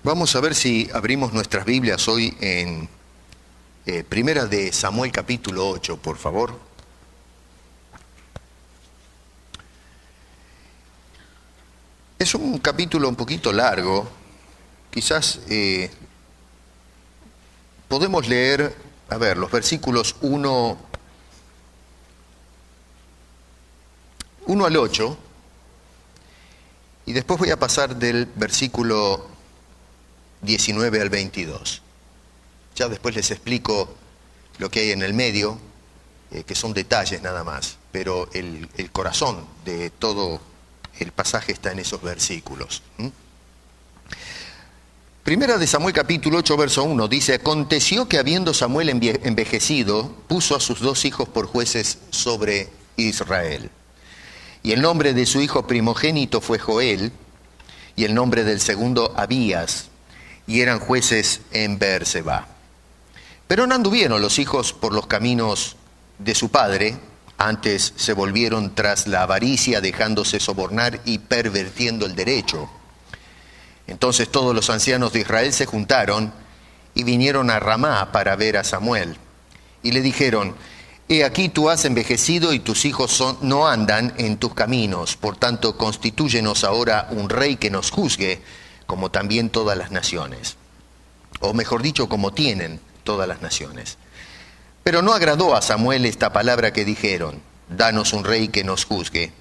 Vamos a ver si abrimos nuestras Biblias hoy en Primera de Samuel capítulo 8, por favor. Es un capítulo un poquito largo. Quizás podemos leer, los versículos 1 al 8, y después voy a pasar del versículo 19 al 22. Ya después les explico lo que hay en el medio, que son detalles nada más, pero el corazón de todo el pasaje está en esos versículos. Primera de Samuel capítulo 8, verso 1, dice: aconteció que habiendo Samuel envejecido, puso a sus 2 hijos por jueces sobre Israel. Y el nombre de su hijo primogénito fue Joel, y el nombre del segundo Abías, y eran jueces en Beerseba. Pero no anduvieron los hijos por los caminos de su padre, antes se volvieron tras la avaricia, dejándose sobornar y pervirtiendo el derecho. Entonces todos los ancianos de Israel se juntaron y vinieron a Ramá para ver a Samuel. Y le dijeron: he aquí tú has envejecido y tus hijos no andan en tus caminos, por tanto constitúyenos ahora un rey que nos juzgue, como también todas las naciones. O mejor dicho, como tienen todas las naciones. Pero no agradó a Samuel esta palabra que dijeron: danos un rey que nos juzgue.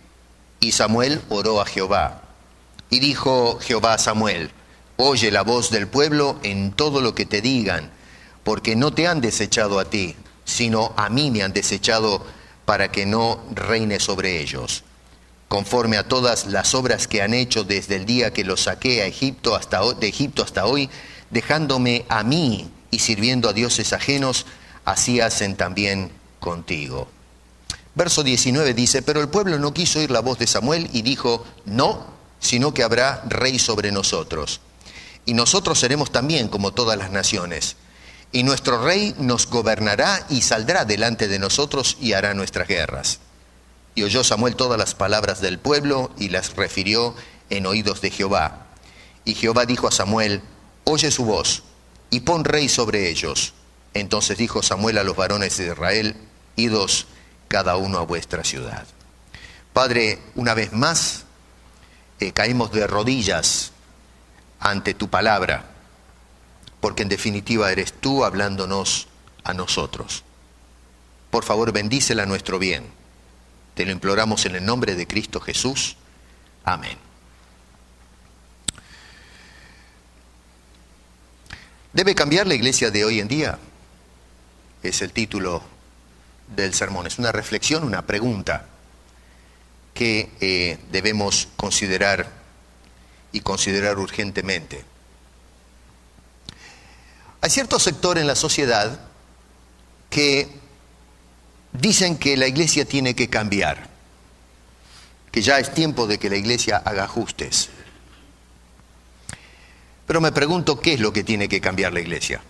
Y Samuel oró a Jehová. Y dijo Jehová a Samuel: oye la voz del pueblo en todo lo que te digan, porque no te han desechado a ti, sino a mí me han desechado para que no reine sobre ellos, conforme a todas las obras que han hecho desde el día que los saqué de Egipto hasta hoy, dejándome a mí y sirviendo a dioses ajenos, así hacen también contigo. Verso 19 dice: pero el pueblo no quiso oír la voz de Samuel y dijo: no, sino que habrá rey sobre nosotros. Y nosotros seremos también como todas las naciones. Y nuestro rey nos gobernará y saldrá delante de nosotros y hará nuestras guerras. Y oyó Samuel todas las palabras del pueblo y las refirió en oídos de Jehová. Y Jehová dijo a Samuel: oye su voz y pon rey sobre ellos. Entonces dijo Samuel a los varones de Israel: idos cada uno a vuestra ciudad. Padre, una vez más caemos de rodillas ante tu palabra, porque en definitiva eres tú hablándonos a nosotros. Por favor, bendícela a nuestro bien. Te lo imploramos en el nombre de Cristo Jesús. Amén. ¿Debe cambiar la iglesia de hoy en día? Es el título del sermón. Es una reflexión, una pregunta que debemos considerar y considerar urgentemente. Hay cierto sector en la sociedad que dicen que la iglesia tiene que cambiar, que ya es tiempo de que la iglesia haga ajustes. Pero me pregunto, ¿qué es lo que tiene que cambiar la iglesia?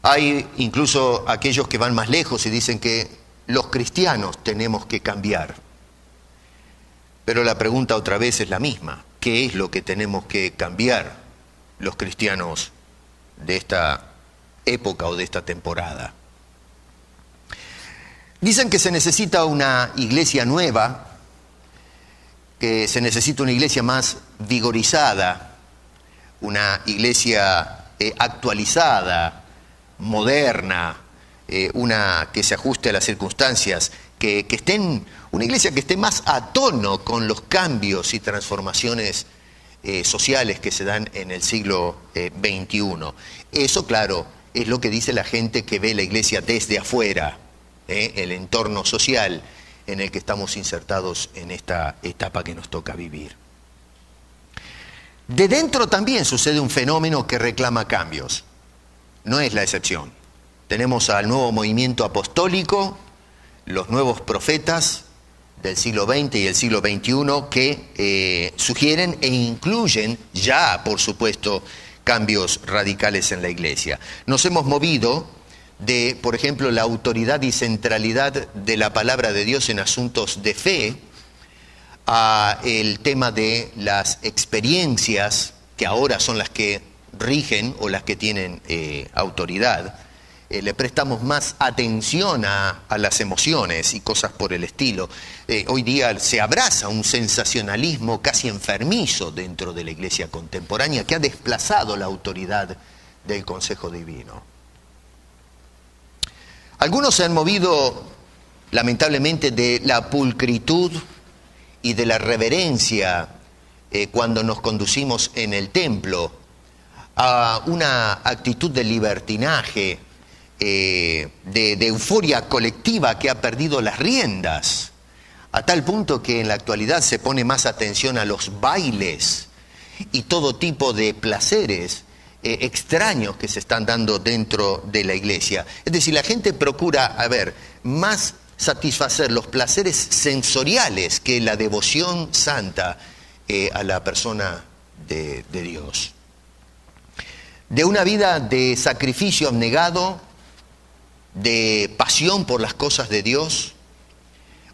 Hay incluso aquellos que van más lejos y dicen que los cristianos tenemos que cambiar. Pero la pregunta otra vez es la misma: ¿qué es lo que tenemos que cambiar los cristianos de esta época o de esta temporada? Dicen que se necesita una iglesia nueva, que se necesita una iglesia más vigorizada, una iglesia actualizada, moderna, una que se ajuste a las circunstancias, una iglesia que esté más a tono con los cambios y transformaciones sociales que se dan en el siglo XXI. Eso, claro, es lo que dice la gente que ve la iglesia desde afuera, el entorno social en el que estamos insertados en esta etapa que nos toca vivir. De dentro también sucede un fenómeno que reclama cambios. No es la excepción. Tenemos al nuevo movimiento apostólico, los nuevos profetas del siglo XX y el siglo XXI que sugieren e incluyen ya, por supuesto, cambios radicales en la iglesia. Nos hemos movido de, por ejemplo, la autoridad y centralidad de la palabra de Dios en asuntos de fe a el tema de las experiencias que ahora son las que rigen o las que tienen autoridad, le prestamos más atención a las emociones y cosas por el estilo. Hoy día se abraza un sensacionalismo casi enfermizo dentro de la iglesia contemporánea que ha desplazado la autoridad del consejo divino. Algunos se han movido, lamentablemente, de la pulcritud y de la reverencia cuando nos conducimos en el templo a una actitud de libertinaje, de euforia colectiva que ha perdido las riendas, a tal punto que en la actualidad se pone más atención a los bailes y todo tipo de placeres extraños que se están dando dentro de la iglesia. Es decir, la gente procura, más satisfacer los placeres sensoriales que la devoción santa a la persona de Dios. De una vida de sacrificio abnegado, de pasión por las cosas de Dios,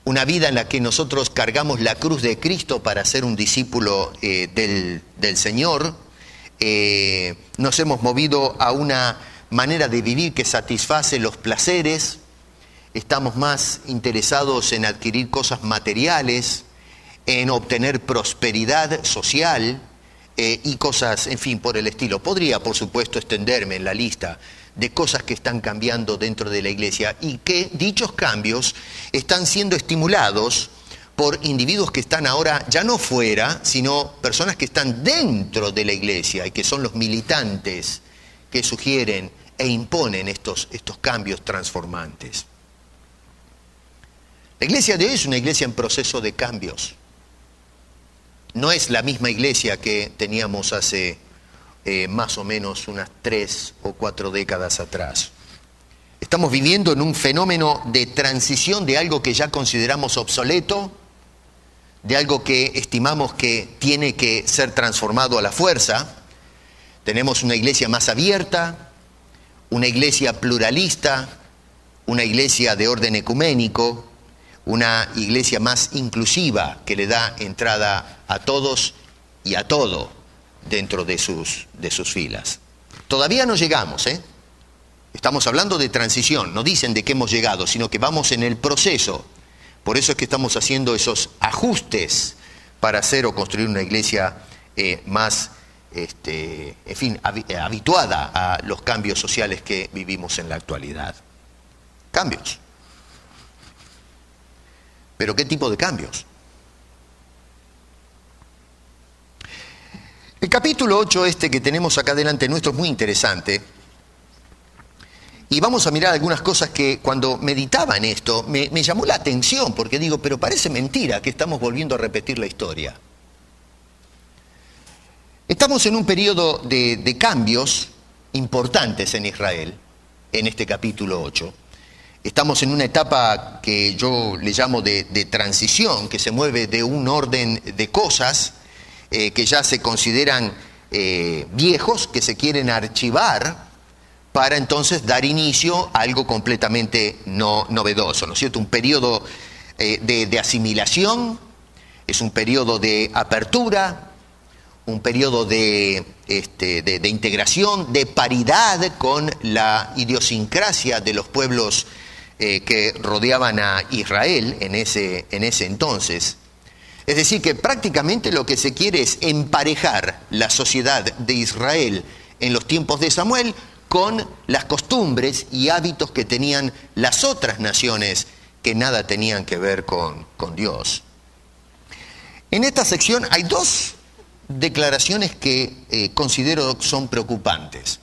una vida en la que nosotros cargamos la cruz de Cristo para ser un discípulo del Señor, nos hemos movido a una manera de vivir que satisface los placeres, estamos más interesados en adquirir cosas materiales, en obtener prosperidad social y cosas, en fin, por el estilo. Podría, por supuesto, extenderme en la lista de cosas que están cambiando dentro de la iglesia y que dichos cambios están siendo estimulados por individuos que están ahora ya no fuera, sino personas que están dentro de la iglesia y que son los militantes que sugieren e imponen estos cambios transformantes. La iglesia de hoy es una iglesia en proceso de cambios. No es la misma iglesia que teníamos hace más o menos unas 3 o 4 décadas atrás. Estamos viviendo en un fenómeno de transición de algo que ya consideramos obsoleto, de algo que estimamos que tiene que ser transformado a la fuerza. Tenemos una iglesia más abierta, una iglesia pluralista, una iglesia de orden ecuménico, una iglesia más inclusiva que le da entrada a todos y a todo dentro de sus filas. Todavía no llegamos, Estamos hablando de transición, no dicen de qué hemos llegado, sino que vamos en el proceso. Por eso es que estamos haciendo esos ajustes para hacer o construir una iglesia más, habituada a los cambios sociales que vivimos en la actualidad. Cambios. ¿Pero qué tipo de cambios? El capítulo 8 que tenemos acá delante nuestro es muy interesante. Y vamos a mirar algunas cosas que cuando meditaba en esto me llamó la atención, porque digo, pero parece mentira que estamos volviendo a repetir la historia. Estamos en un periodo de cambios importantes en Israel, en este capítulo 8. Estamos en una etapa que yo le llamo de transición, que se mueve de un orden de cosas que ya se consideran viejos, que se quieren archivar, para entonces dar inicio a algo completamente novedoso, ¿no es cierto? Un periodo de asimilación, es un periodo de apertura, un periodo de integración, de paridad con la idiosincrasia de los pueblos que rodeaban a Israel en ese entonces. Es decir, que prácticamente lo que se quiere es emparejar la sociedad de Israel en los tiempos de Samuel con las costumbres y hábitos que tenían las otras naciones que nada tenían que ver con Dios. En esta sección hay 2 declaraciones que considero son preocupantes.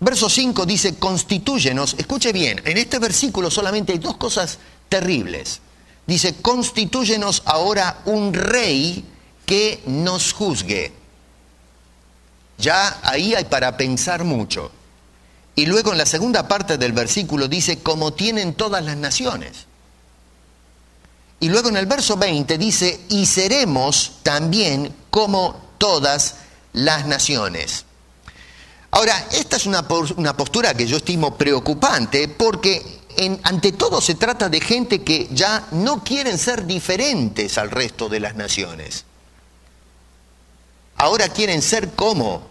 Verso 5 dice, constitúyenos, escuche bien, en este versículo solamente hay 2 cosas terribles. Dice, constitúyenos ahora un rey que nos juzgue. Ya ahí hay para pensar mucho. Y luego en la segunda parte del versículo dice, como tienen todas las naciones. Y luego en el verso 20 dice, y seremos también como todas las naciones. Ahora, esta es una postura que yo estimo preocupante porque ante todo se trata de gente que ya no quieren ser diferentes al resto de las naciones. ahora quieren ser como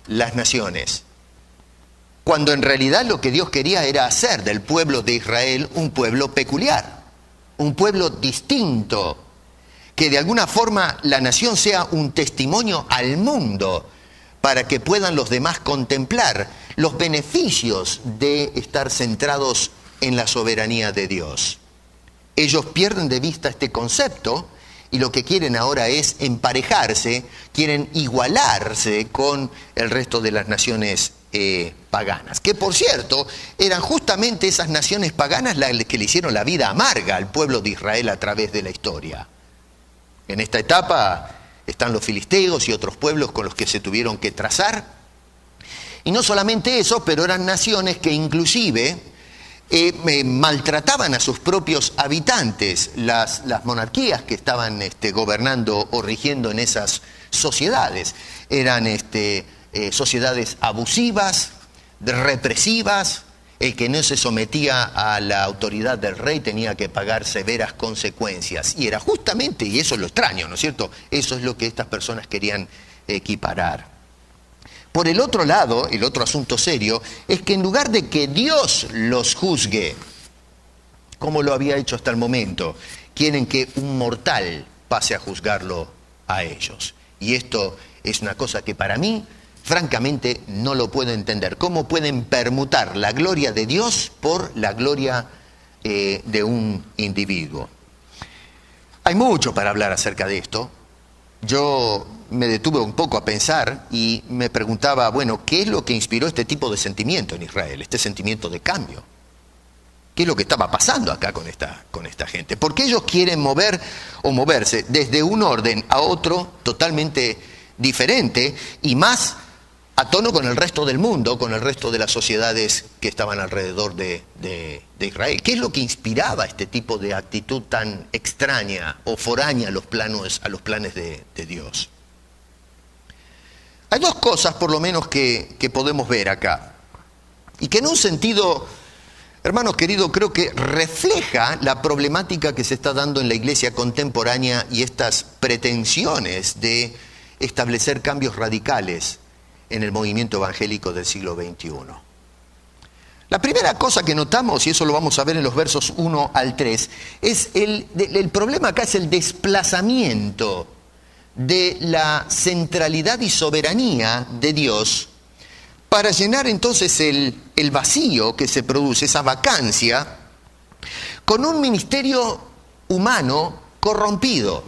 las naciones, cuando en realidad lo que Dios quería era hacer del pueblo de Israel un pueblo peculiar, un pueblo distinto, que de alguna forma la nación sea un testimonio al mundo para que puedan los demás contemplar los beneficios de estar centrados en la soberanía de Dios. Ellos pierden de vista este concepto y lo que quieren ahora es emparejarse, quieren igualarse con el resto de las naciones paganas, que por cierto eran justamente esas naciones paganas las que le hicieron la vida amarga al pueblo de Israel a través de la historia. En esta etapa están los filisteos y otros pueblos con los que se tuvieron que trazar. Y no solamente eso, pero eran naciones que inclusive maltrataban a sus propios habitantes. Las monarquías que estaban gobernando o rigiendo en esas sociedades eran sociedades abusivas, represivas. El que no se sometía a la autoridad del rey tenía que pagar severas consecuencias. Y era justamente, y eso es lo extraño, ¿no es cierto? Eso es lo que estas personas querían equiparar. Por el otro lado, el otro asunto serio, es que en lugar de que Dios los juzgue, como lo había hecho hasta el momento, quieren que un mortal pase a juzgarlo a ellos. Y esto es una cosa que para mí, francamente, no lo puedo entender. ¿Cómo pueden permutar la gloria de Dios por la gloria de un individuo? Hay mucho para hablar acerca de esto. Yo me detuve un poco a pensar y me preguntaba, bueno, ¿qué es lo que inspiró este tipo de sentimiento en Israel? Este sentimiento de cambio. ¿Qué es lo que estaba pasando acá con esta gente? ¿Por qué ellos quieren moverse desde un orden a otro totalmente diferente y más a tono con el resto del mundo, con el resto de las sociedades que estaban alrededor de Israel? ¿Qué es lo que inspiraba este tipo de actitud tan extraña o foránea a los planes de Dios? Hay dos cosas, por lo menos, que podemos ver acá. Y que en un sentido, hermanos queridos, creo que refleja la problemática que se está dando en la iglesia contemporánea y estas pretensiones de establecer cambios radicales en el movimiento evangélico del siglo XXI. La primera cosa que notamos, y eso lo vamos a ver en los versos 1 al 3, es el problema acá es el desplazamiento de la centralidad y soberanía de Dios para llenar entonces el vacío que se produce, esa vacancia, con un ministerio humano corrompido.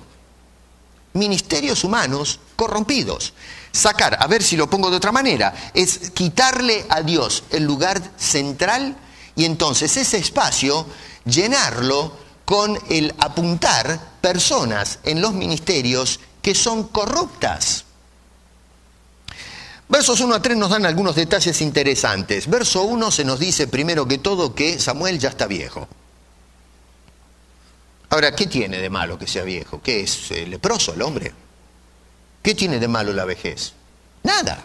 Ministerios humanos corrompidos. Sacar, a ver si lo pongo de otra manera, es quitarle a Dios el lugar central y entonces ese espacio llenarlo con el apuntar personas en los ministerios que son corruptas. Versos 1 a 3 nos dan algunos detalles interesantes. Verso 1 se nos dice primero que todo que Samuel ya está viejo. Ahora, ¿qué tiene de malo que sea viejo? ¿Qué es leproso el hombre? ¿Qué tiene de malo la vejez? Nada.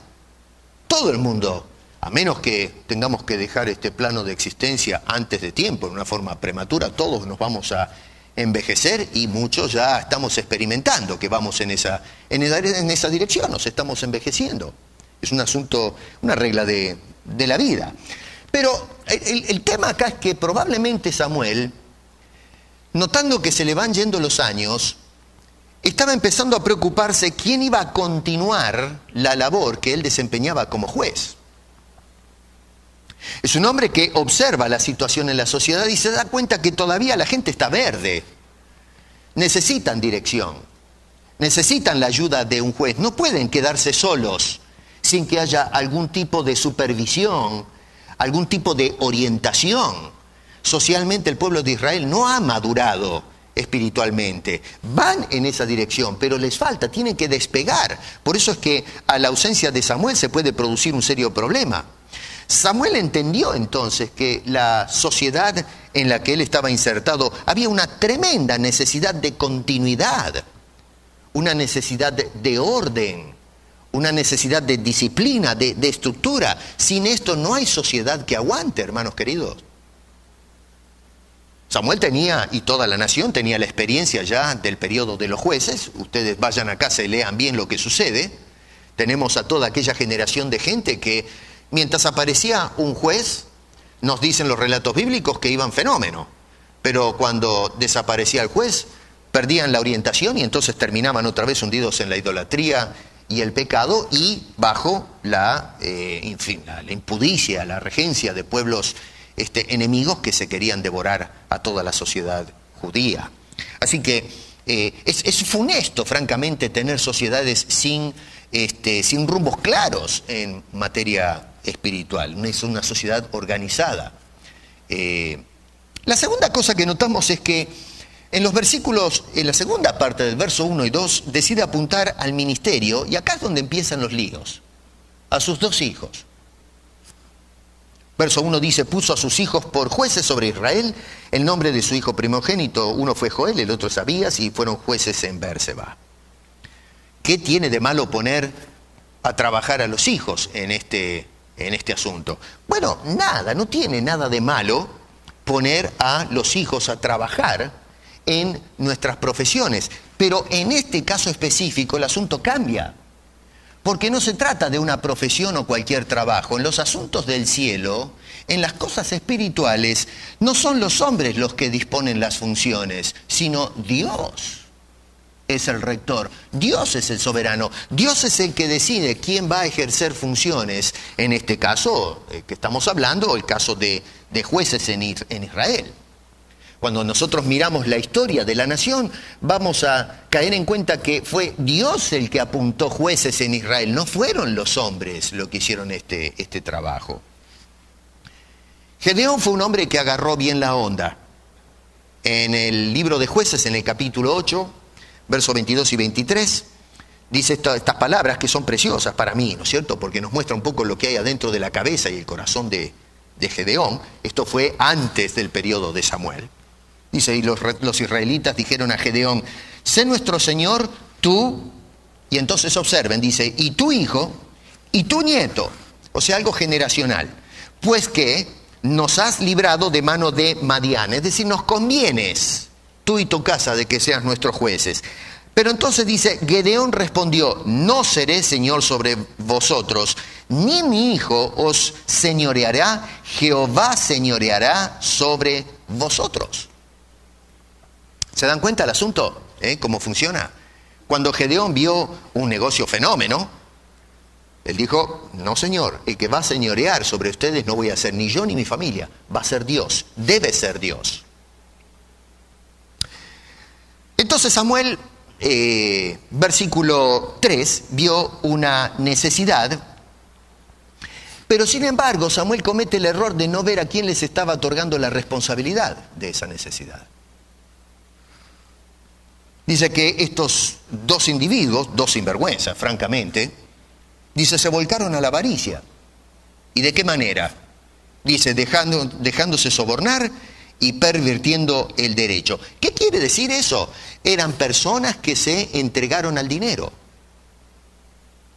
Todo el mundo, a menos que tengamos que dejar este plano de existencia antes de tiempo, en una forma prematura, todos nos vamos a envejecer y muchos ya estamos experimentando que vamos en esa dirección, nos estamos envejeciendo. Es un asunto, una regla de la vida. Pero el tema acá es que probablemente Samuel, notando que se le van yendo los años, estaba empezando a preocuparse quién iba a continuar la labor que él desempeñaba como juez. Es un hombre que observa la situación en la sociedad y se da cuenta que todavía la gente está verde. Necesitan dirección, necesitan la ayuda de un juez. No pueden quedarse solos sin que haya algún tipo de supervisión, algún tipo de orientación. Socialmente el pueblo de Israel no ha madurado espiritualmente. Van en esa dirección, pero les falta, tienen que despegar. Por eso es que a la ausencia de Samuel se puede producir un serio problema. Samuel entendió entonces que la sociedad en la que él estaba insertado había una tremenda necesidad de continuidad, una necesidad de orden, una necesidad de disciplina, de estructura. Sin esto no hay sociedad que aguante, hermanos queridos. Samuel tenía, y toda la nación tenía la experiencia ya del periodo de los jueces. Ustedes vayan a casa y lean bien lo que sucede. Tenemos a toda aquella generación de gente que mientras aparecía un juez, nos dicen los relatos bíblicos que iban fenómeno, pero cuando desaparecía el juez, perdían la orientación y entonces terminaban otra vez hundidos en la idolatría y el pecado y bajo la impudicia, la regencia de pueblos enemigos que se querían devorar a toda la sociedad judía. Así que es funesto, francamente, tener sociedades sin rumbos claros en materia espiritual. Es una sociedad organizada. La segunda cosa que notamos es que en los versículos, en la segunda parte del verso 1 y 2, decide apuntar al ministerio, y acá es donde empiezan los líos, a sus dos hijos. Verso 1 dice, puso a sus hijos por jueces sobre Israel, el nombre de su hijo primogénito, uno fue Joel, el otro es Abías, y fueron jueces en Bérseba. ¿Qué tiene de malo poner a trabajar a los hijos en este asunto? Bueno, nada, no tiene nada de malo poner a los hijos a trabajar en nuestras profesiones, pero en este caso específico el asunto cambia, porque no se trata de una profesión o cualquier trabajo. En los asuntos del cielo, en las cosas espirituales, no son los hombres los que disponen las funciones, sino Dios es el rector, Dios es el soberano, Dios es el que decide quién va a ejercer funciones. En este caso que estamos hablando, el caso de jueces en Israel. Cuando nosotros miramos la historia de la nación, vamos a caer en cuenta que fue Dios el que apuntó jueces en Israel, no fueron los hombres los que hicieron este trabajo. Gedeón fue un hombre que agarró bien la onda. En el libro de Jueces, en el capítulo 8, versos 22 y 23, dice estas palabras que son preciosas para mí, ¿no es cierto? Porque nos muestra un poco lo que hay adentro de la cabeza y el corazón de Gedeón. Esto fue antes del periodo de Samuel. Dice, y los israelitas dijeron a Gedeón, sé nuestro Señor, tú, y entonces observen, dice, y tu hijo, y tu nieto, o sea, algo generacional, pues que nos has librado de mano de Madián, es decir, nos convienes, tú y tu casa, de que seas nuestros jueces. Pero entonces dice, Gedeón respondió, no seré señor sobre vosotros, ni mi hijo os señoreará, Jehová señoreará sobre vosotros. ¿Se dan cuenta del asunto? ¿Cómo funciona? Cuando Gedeón vio un negocio fenómeno, él dijo, no señor, el que va a señorear sobre ustedes no voy a ser ni yo ni mi familia, va a ser Dios, debe ser Dios. Entonces Samuel, versículo 3, vio una necesidad, pero sin embargo Samuel comete el error de no ver a quién les estaba otorgando la responsabilidad de esa necesidad. Dice que estos dos individuos, dos sinvergüenzas, francamente, dice, se volcaron a la avaricia. ¿Y de qué manera? Dice, dejándose sobornar y pervirtiendo el derecho. ¿Qué quiere decir eso? Eran personas que se entregaron al dinero.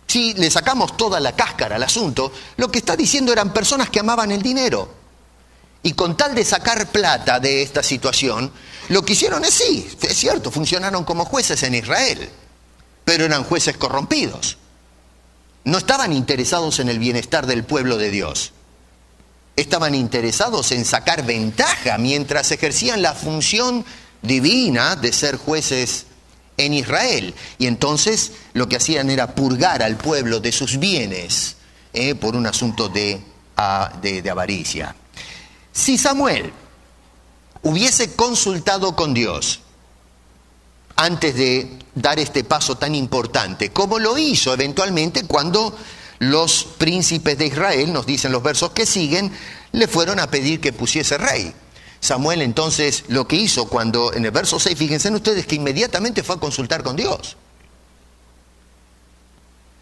Si le sacamos toda la cáscara al asunto, lo que está diciendo eran personas que amaban el dinero. Y con tal de sacar plata de esta situación, lo que hicieron es cierto, funcionaron como jueces en Israel, pero eran jueces corrompidos. No estaban interesados en el bienestar del pueblo de Dios. Estaban interesados en sacar ventaja mientras ejercían la función divina de ser jueces en Israel. Y entonces lo que hacían era purgar al pueblo de sus bienes por un asunto de avaricia. Si Samuel hubiese consultado con Dios antes de dar este paso tan importante, como lo hizo eventualmente cuando los príncipes de Israel, nos dicen los versos que siguen, le fueron a pedir que pusiese rey. Samuel entonces lo que hizo cuando en el verso 6, fíjense ustedes que inmediatamente fue a consultar con Dios.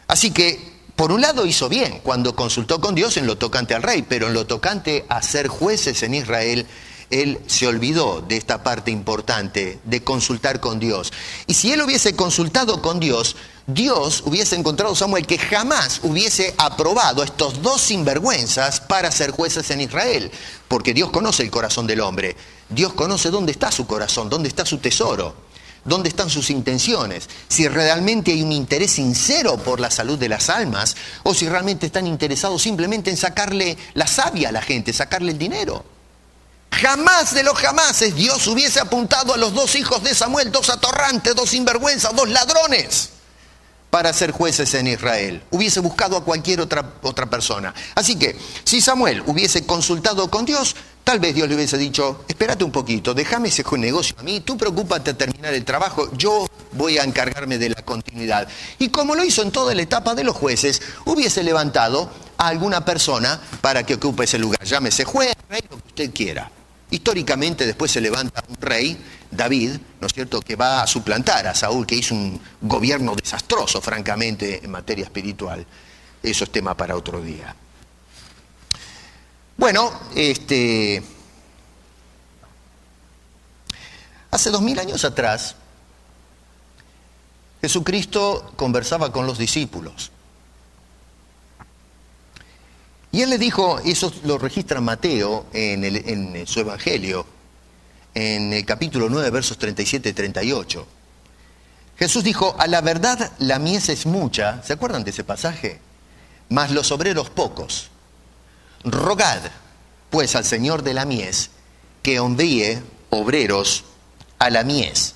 Así que por un lado hizo bien cuando consultó con Dios en lo tocante al rey, pero en lo tocante a ser jueces en Israel, él se olvidó de esta parte importante de consultar con Dios. Y si él hubiese consultado con Dios, Dios hubiese encontrado a Samuel que jamás hubiese aprobado a estos dos sinvergüenzas para ser jueces en Israel, porque Dios conoce el corazón del hombre. Dios conoce dónde está su corazón, dónde está su tesoro. dónde están sus intenciones, si realmente hay un interés sincero por la salud de las almas o si realmente están interesados simplemente en sacarle la savia a la gente, sacarle el dinero. Jamás de los jamases Dios hubiese apuntado a los dos hijos de Samuel, dos atorrantes, dos sinvergüenzas, dos ladrones, para ser jueces en Israel. Hubiese buscado a cualquier otra persona. Así que, si Samuel hubiese consultado con Dios, tal vez Dios le hubiese dicho, espérate un poquito, déjame ese negocio a mí, tú preocúpate de terminar el trabajo, yo voy a encargarme de la continuidad. Y como lo hizo en toda la etapa de los jueces, hubiese levantado a alguna persona para que ocupe ese lugar. Llámese juez, rey, lo que usted quiera. Históricamente después se levanta un rey, David, ¿no es cierto?, que va a suplantar a Saúl, que hizo un gobierno desastroso, francamente, en materia espiritual. Eso es tema para otro día. Bueno, hace 2000 años atrás, Jesucristo conversaba con los discípulos. Y él les dijo, eso lo registra Mateo en su Evangelio, en el capítulo 9, versos 37 y 38. Jesús dijo, a la verdad la mies es mucha, ¿se acuerdan de ese pasaje? Mas los obreros pocos. Rogad, pues, al Señor de la mies, que envíe obreros a la mies.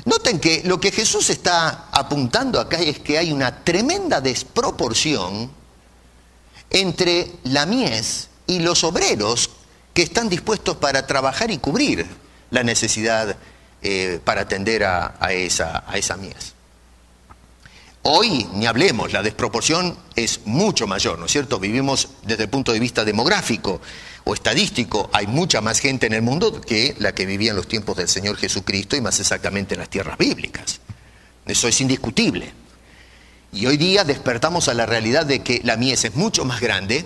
Noten que lo que Jesús está apuntando acá es que hay una tremenda desproporción entre la mies y los obreros que están dispuestos para trabajar y cubrir la necesidad para atender a esa mies. Hoy, ni hablemos, la desproporción es mucho mayor, ¿no es cierto? Vivimos desde el punto de vista demográfico o estadístico, hay mucha más gente en el mundo que la que vivía en los tiempos del Señor Jesucristo y más exactamente en las tierras bíblicas. Eso es indiscutible. Y hoy día despertamos a la realidad de que la mies es mucho más grande.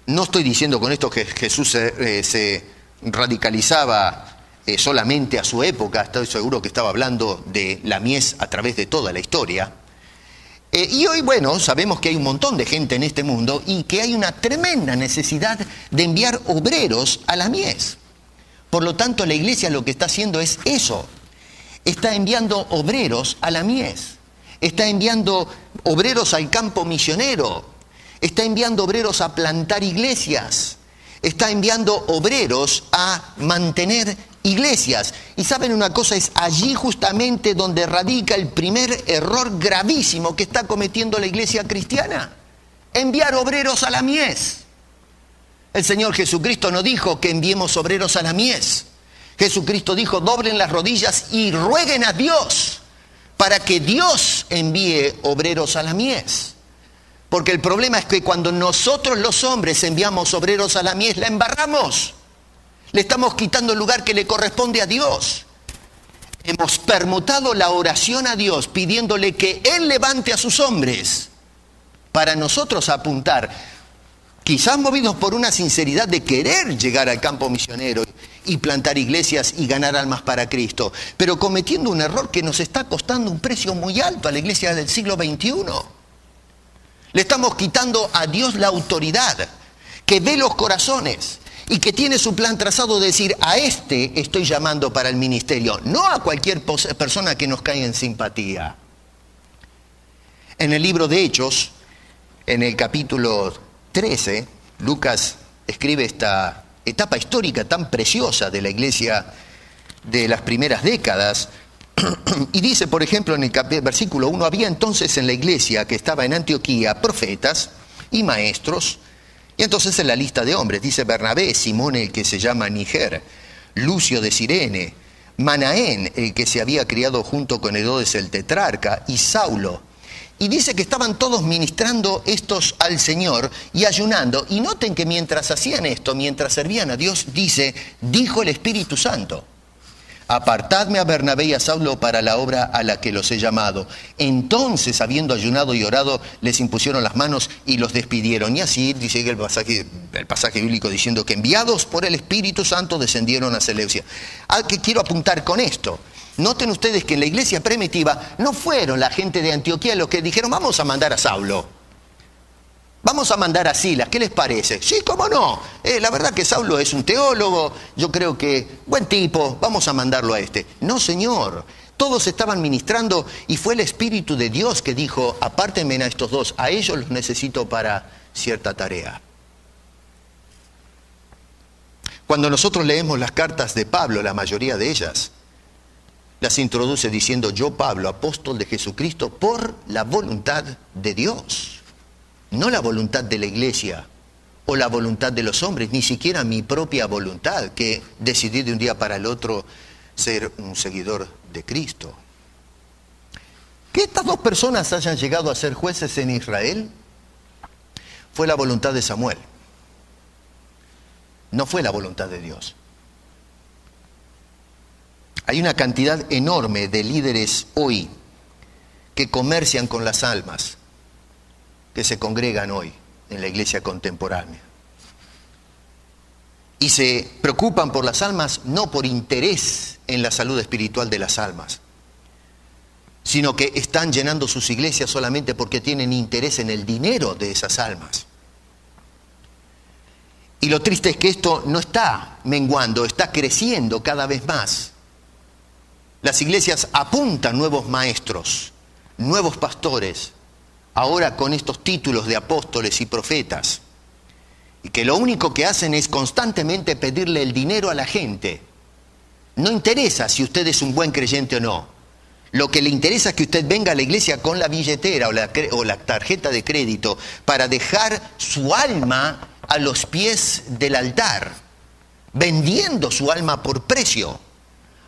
No estoy diciendo con esto que Jesús se radicalizaba solamente a su época, estoy seguro que estaba hablando de la mies a través de toda la historia. Y hoy, bueno, sabemos que hay un montón de gente en este mundo y que hay una tremenda necesidad de enviar obreros a la mies. Por lo tanto, la iglesia lo que está haciendo es eso. Está enviando obreros a la mies. Está enviando obreros al campo misionero, está enviando obreros a plantar iglesias, está enviando obreros a mantener iglesias. Y saben una cosa, es allí justamente donde radica el primer error gravísimo que está cometiendo la iglesia cristiana: enviar obreros a la mies. El Señor Jesucristo no dijo que enviemos obreros a la mies. Jesucristo dijo, doblen las rodillas y rueguen a Dios para que Dios envíe obreros a la mies. Porque el problema es que cuando nosotros los hombres enviamos obreros a la mies, la embarramos. Le estamos quitando el lugar que le corresponde a Dios. Hemos permutado la oración a Dios pidiéndole que Él levante a sus hombres para nosotros apuntar, quizás movidos por una sinceridad de querer llegar al campo misionero y plantar iglesias y ganar almas para Cristo, pero cometiendo un error que nos está costando un precio muy alto a la iglesia del siglo XXI. Le estamos quitando a Dios la autoridad, que ve los corazones y que tiene su plan trazado de decir, a este estoy llamando para el ministerio, no a cualquier persona que nos caiga en simpatía. En el libro de Hechos, en el capítulo 13, Lucas escribe esta etapa histórica tan preciosa de la iglesia de las primeras décadas, y dice, por ejemplo, en el versículo 1, había entonces en la iglesia que estaba en Antioquía profetas y maestros, y entonces en la lista de hombres dice Bernabé, Simón el que se llama Níger, Lucio de Cirene, Manaén el que se había criado junto con Herodes el tetrarca, y Saulo. Y dice que estaban todos ministrando estos al Señor y ayunando. Y noten que mientras hacían esto, mientras servían a Dios, dice, dijo el Espíritu Santo, apartadme a Bernabé y a Saulo para la obra a la que los he llamado. Entonces, habiendo ayunado y orado, les impusieron las manos y los despidieron. Y así dice el pasaje bíblico diciendo que enviados por el Espíritu Santo descendieron a Seleucia. ¿A qué quiero apuntar con esto? Noten ustedes que en la iglesia primitiva no fueron la gente de Antioquía los que dijeron, vamos a mandar a Saulo, vamos a mandar a Silas, ¿qué les parece? Sí, cómo no, la verdad que Saulo es un teólogo, yo creo que buen tipo, vamos a mandarlo a este. No, señor, Todos estaban ministrando y fue el Espíritu de Dios que dijo, apártenme a estos dos, a ellos los necesito para cierta tarea. Cuando nosotros leemos las cartas de Pablo, la mayoría de ellas, las introduce diciendo, yo Pablo, apóstol de Jesucristo, por la voluntad de Dios, no la voluntad de la iglesia o la voluntad de los hombres, ni siquiera mi propia voluntad, que decidí de un día para el otro ser un seguidor de Cristo. Que estas dos personas hayan llegado a ser jueces en Israel fue la voluntad de Samuel. No fue la voluntad de Dios. Hay una cantidad enorme de líderes hoy que comercian con las almas que se congregan hoy en la iglesia contemporánea. Y se preocupan por las almas no por interés en la salud espiritual de las almas, sino que están llenando sus iglesias solamente porque tienen interés en el dinero de esas almas. Y lo triste es que esto no está menguando, está creciendo cada vez más. Las iglesias apuntan nuevos maestros, nuevos pastores, ahora con estos títulos de apóstoles y profetas, y que lo único que hacen es constantemente pedirle el dinero a la gente. No interesa si usted es un buen creyente o no. Lo que le interesa es que usted venga a la iglesia con la billetera o la tarjeta de crédito para dejar su alma a los pies del altar, vendiendo su alma por precio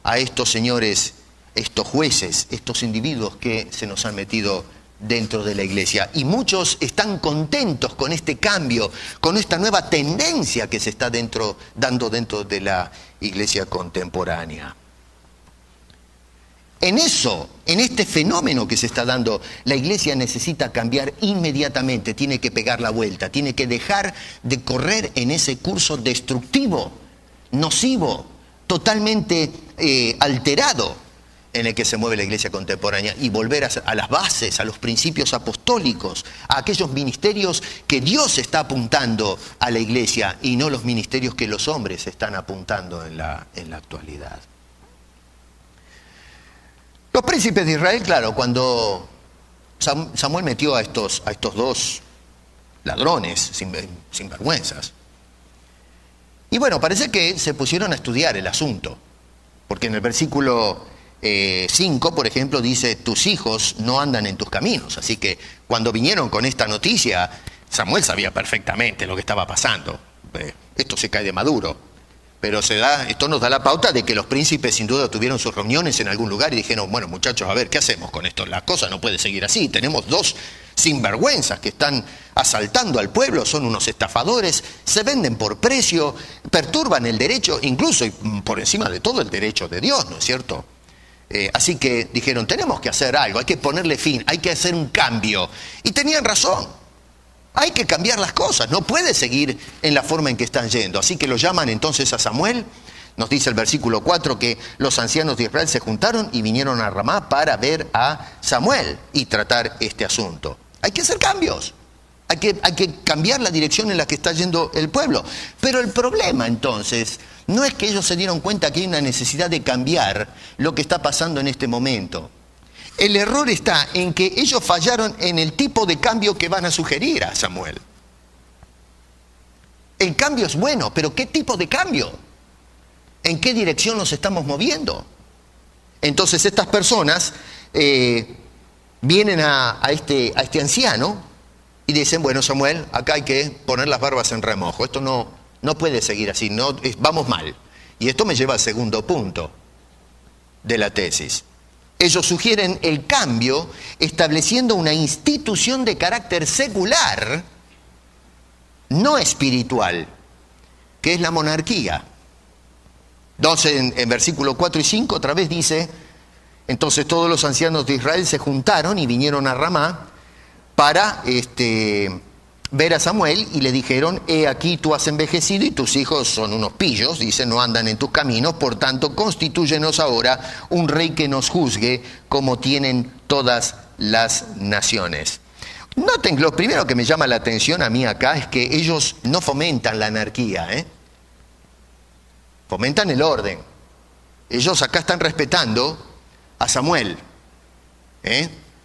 a estos señores, estos jueces, estos individuos que se nos han metido dentro de la iglesia. Y muchos están contentos con este cambio, con esta nueva tendencia que se está dando dentro de la iglesia contemporánea. En este fenómeno que se está dando, la iglesia necesita cambiar inmediatamente, tiene que pegar la vuelta, tiene que dejar de correr en ese curso destructivo, nocivo, totalmente alterado en el que se mueve la iglesia contemporánea y volver a las bases, a los principios apostólicos, a aquellos ministerios que Dios está apuntando a la iglesia y no los ministerios que los hombres están apuntando en la actualidad. Los príncipes de Israel, claro, cuando Samuel metió a estos dos ladrones, sinvergüenzas, y bueno, parece que se pusieron a estudiar el asunto, porque en el versículo 5, por ejemplo, dice, tus hijos no andan en tus caminos. Así que cuando vinieron con esta noticia, Samuel sabía perfectamente lo que estaba pasando. Esto se cae de maduro. Pero esto nos da la pauta de que los príncipes sin duda tuvieron sus reuniones en algún lugar y dijeron, bueno muchachos, a ver, ¿qué hacemos con esto? La cosa no puede seguir así. Tenemos dos sinvergüenzas que están asaltando al pueblo, son unos estafadores, se venden por precio, perturban el derecho, incluso y por encima de todo el derecho de Dios, ¿no es cierto? Así que dijeron, tenemos que hacer algo, hay que ponerle fin, hay que hacer un cambio. Y tenían razón, hay que cambiar las cosas, no puede seguir en la forma en que están yendo. Así que lo llaman entonces a Samuel, nos dice el versículo 4 que los ancianos de Israel se juntaron y vinieron a Ramá para ver a Samuel y tratar este asunto. Hay que hacer cambios, hay que cambiar la dirección en la que está yendo el pueblo. Pero el problema entonces no es que ellos se dieron cuenta que hay una necesidad de cambiar lo que está pasando en este momento. El error está en que ellos fallaron en el tipo de cambio que van a sugerir a Samuel. El cambio es bueno, pero ¿qué tipo de cambio? ¿En qué dirección nos estamos moviendo? Entonces estas personas vienen a este anciano y dicen, bueno Samuel, acá hay que poner las barbas en remojo. Esto no puede seguir así, vamos mal. Y esto me lleva al segundo punto de la tesis. Ellos sugieren el cambio estableciendo una institución de carácter secular, no espiritual, que es la monarquía. Entonces en versículo 4 y 5 otra vez dice, entonces todos los ancianos de Israel se juntaron y vinieron a Ramá para ver a Samuel y le dijeron, he aquí tú has envejecido y tus hijos son unos pillos, dice, no andan en tus caminos, por tanto constitúyenos ahora un rey que nos juzgue como tienen todas las naciones. Noten, lo primero que me llama la atención a mí acá es que ellos no fomentan la anarquía, fomentan el orden. Ellos acá están respetando a Samuel.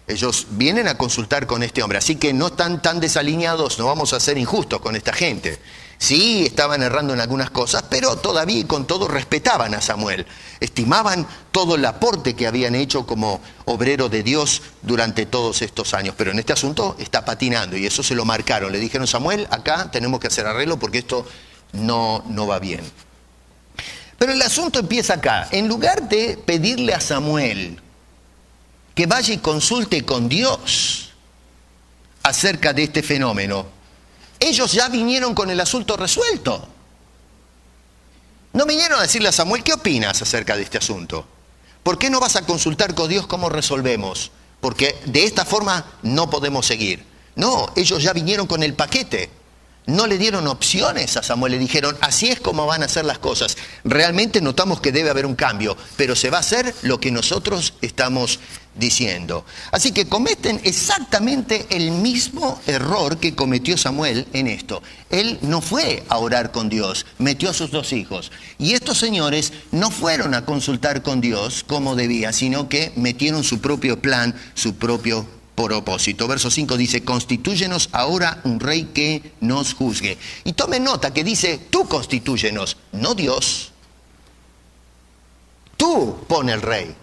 Ellos vienen a consultar con este hombre, así que no están tan desalineados, no vamos a ser injustos con esta gente. Sí, estaban errando en algunas cosas, pero todavía y con todo respetaban a Samuel. Estimaban todo el aporte que habían hecho como obrero de Dios durante todos estos años. Pero en este asunto está patinando y eso se lo marcaron. Le dijeron, Samuel, acá tenemos que hacer arreglo porque esto no va bien. Pero el asunto empieza acá. En lugar de pedirle a Samuel que vaya y consulte con Dios acerca de este fenómeno, ellos ya vinieron con el asunto resuelto. No vinieron a decirle a Samuel, ¿qué opinas acerca de este asunto? ¿Por qué no vas a consultar con Dios cómo resolvemos? Porque de esta forma no podemos seguir. No, ellos ya vinieron con el paquete. No le dieron opciones a Samuel, le dijeron, así es como van a ser las cosas. Realmente notamos que debe haber un cambio, pero se va a hacer lo que nosotros estamos diciendo. Así que cometen exactamente el mismo error que cometió Samuel en esto. Él no fue a orar con Dios, metió a sus dos hijos. Y estos señores no fueron a consultar con Dios como debía, sino que metieron su propio plan, su propio propósito. Verso 5 dice, constitúyenos ahora un rey que nos juzgue. Y tomen nota que dice, tú constitúyenos, no Dios. Tú pone el rey.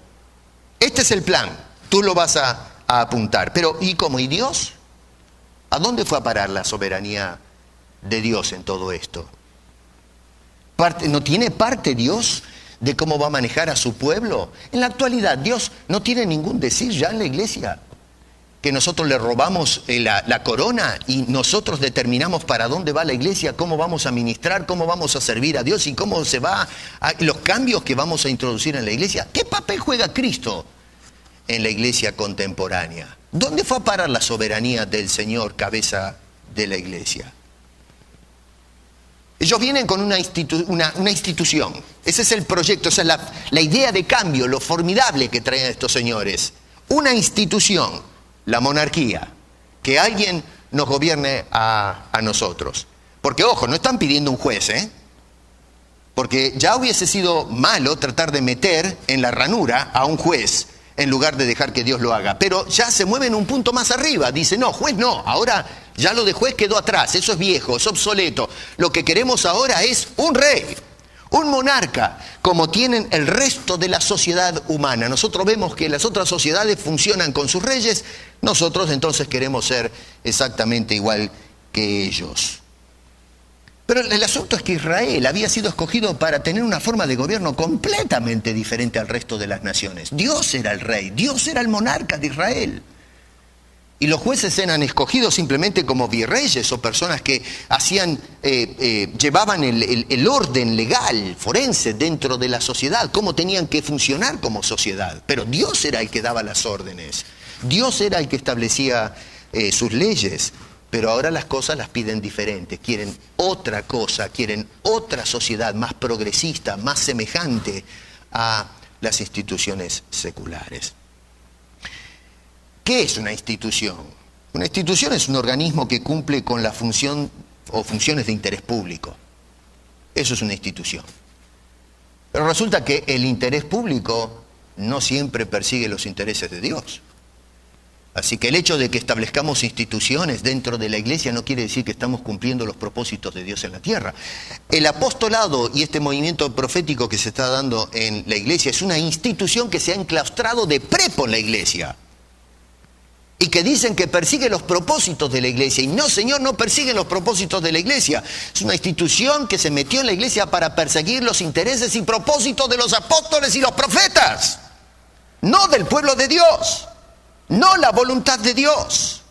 Este es el plan, tú lo vas a apuntar. Pero, ¿y cómo? ¿Y Dios? ¿A dónde fue a parar la soberanía de Dios en todo esto? ¿No tiene parte Dios de cómo va a manejar a su pueblo? En la actualidad, Dios no tiene ningún decir ya en la iglesia. Que nosotros le robamos la corona y nosotros determinamos para dónde va la iglesia, cómo vamos a ministrar, cómo vamos a servir a Dios y cómo se va los cambios que vamos a introducir en la iglesia. ¿Qué papel juega Cristo en la iglesia contemporánea? ¿Dónde fue a parar la soberanía del Señor, cabeza de la iglesia? Ellos vienen con una institución. Ese es el proyecto, esa es la idea de cambio, lo formidable que traen estos señores. Una institución. La monarquía, que alguien nos gobierne a nosotros. Porque, ojo, no están pidiendo un juez, porque ya hubiese sido malo tratar de meter en la ranura a un juez en lugar de dejar que Dios lo haga. Pero ya se mueven un punto más arriba. Dice, no, juez no, ahora ya lo de juez quedó atrás, eso es viejo, es obsoleto. Lo que queremos ahora es un rey. Un monarca, como tienen el resto de la sociedad humana. Nosotros vemos que las otras sociedades funcionan con sus reyes, nosotros entonces queremos ser exactamente igual que ellos. Pero el asunto es que Israel había sido escogido para tener una forma de gobierno completamente diferente al resto de las naciones. Dios era el rey, Dios era el monarca de Israel. Y los jueces eran escogidos simplemente como virreyes o personas que llevaban el orden legal, forense, dentro de la sociedad, cómo tenían que funcionar como sociedad. Pero Dios era el que daba las órdenes, Dios era el que establecía sus leyes. Pero ahora las cosas las piden diferentes, quieren otra cosa, quieren otra sociedad más progresista, más semejante a las instituciones seculares. ¿Qué es una institución? Una institución es un organismo que cumple con la función o funciones de interés público. Eso es una institución. Pero resulta que el interés público no siempre persigue los intereses de Dios. Así que el hecho de que establezcamos instituciones dentro de la iglesia no quiere decir que estamos cumpliendo los propósitos de Dios en la tierra. El apostolado y este movimiento profético que se está dando en la iglesia es una institución que se ha enclaustrado de prepo en la iglesia. Y que dicen que persigue los propósitos de la iglesia. Y no, Señor, no persigue los propósitos de la iglesia. Es una institución que se metió en la iglesia para perseguir los intereses y propósitos de los apóstoles y los profetas. No del pueblo de Dios. No la voluntad de Dios.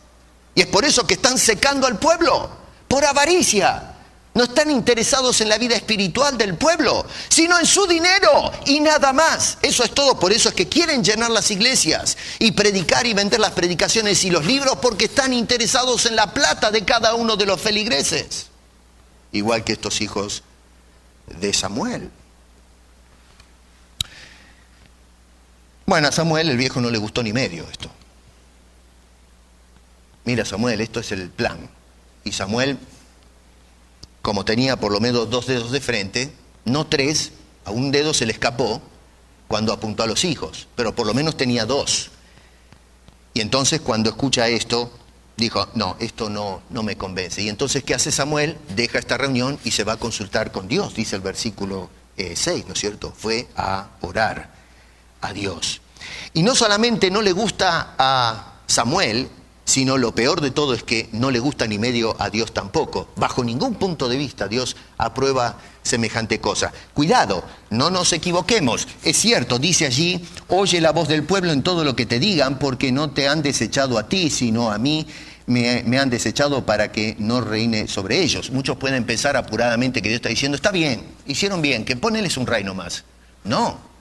Y es por eso que están secando al pueblo. Por avaricia. No están interesados en la vida espiritual del pueblo, sino en su dinero y nada más. Eso es todo. Por eso es que quieren llenar las iglesias y predicar y vender las predicaciones y los libros, porque están interesados en la plata de cada uno de los feligreses. Igual que estos hijos de Samuel. Bueno, a Samuel el viejo no le gustó ni medio esto. Mira, Samuel, esto es el plan. Y Samuel, como tenía por lo menos 2 dedos de frente, no 3, a un dedo se le escapó, cuando apuntó a los hijos, pero por lo menos tenía 2. Y entonces cuando escucha esto, dijo, no, esto no me convence. Y entonces, ¿qué hace Samuel? Deja esta reunión y se va a consultar con Dios, dice el versículo 6, ¿no es cierto? Fue a orar a Dios. Y no solamente no le gusta a Samuel, sino lo peor de todo es que no le gusta ni medio a Dios tampoco. Bajo ningún punto de vista Dios aprueba semejante cosa. Cuidado, no nos equivoquemos. Es cierto, dice allí, oye la voz del pueblo en todo lo que te digan, porque no te han desechado a ti, sino a mí me han desechado para que no reine sobre ellos. Muchos pueden pensar apuradamente que Dios está diciendo, está bien, hicieron bien, que ponles un reino más. No.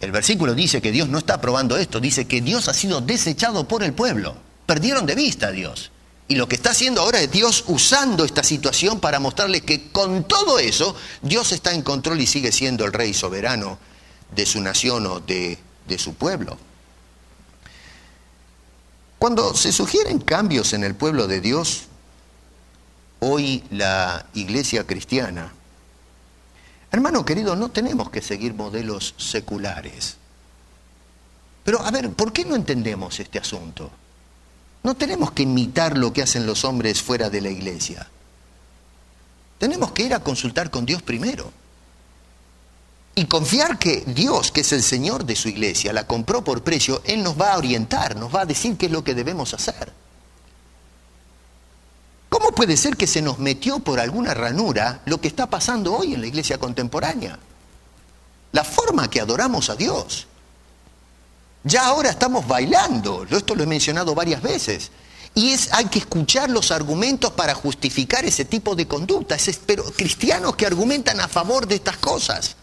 El versículo dice que Dios no está aprobando esto, dice que Dios ha sido desechado por el pueblo. Perdieron de vista a Dios. Y lo que está haciendo ahora es Dios usando esta situación para mostrarles que con todo eso, Dios está en control y sigue siendo el rey soberano de su nación o de su pueblo. Cuando se sugieren cambios en el pueblo de Dios, hoy la iglesia cristiana, hermano querido, no tenemos que seguir modelos seculares. Pero a ver, ¿por qué no entendemos este asunto? No tenemos que imitar lo que hacen los hombres fuera de la iglesia. Tenemos que ir a consultar con Dios primero. Y confiar que Dios, que es el Señor de su iglesia, la compró por precio, Él nos va a orientar, nos va a decir qué es lo que debemos hacer. ¿Cómo puede ser que se nos metió por alguna ranura lo que está pasando hoy en la iglesia contemporánea? La forma que adoramos a Dios. Ya ahora estamos bailando, esto lo he mencionado varias veces. Y hay que escuchar los argumentos para justificar ese tipo de conducta. Pero cristianos que argumentan a favor de estas cosas.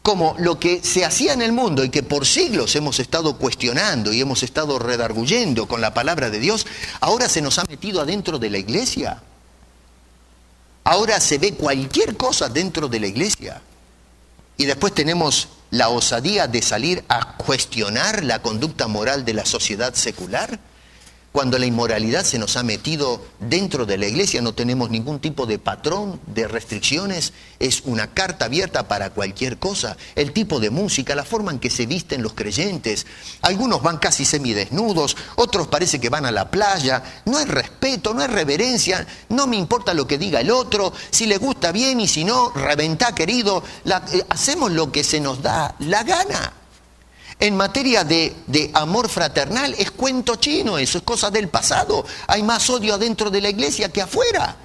Como lo que se hacía en el mundo y que por siglos hemos estado cuestionando y hemos estado redarguyendo con la palabra de Dios, ahora se nos ha metido adentro de la iglesia. Ahora se ve cualquier cosa dentro de la iglesia. Y después tenemos la osadía de salir a cuestionar la conducta moral de la sociedad secular. Cuando la inmoralidad se nos ha metido dentro de la iglesia, no tenemos ningún tipo de patrón, de restricciones, es una carta abierta para cualquier cosa. El tipo de música, la forma en que se visten los creyentes, algunos van casi semidesnudos, otros parece que van a la playa, no hay respeto, no hay reverencia, no me importa lo que diga el otro, si le gusta bien y si no, reventá querido, hacemos lo que se nos da la gana. En materia de amor fraternal, es cuento chino eso, es cosa del pasado. Hay más odio adentro de la iglesia que afuera.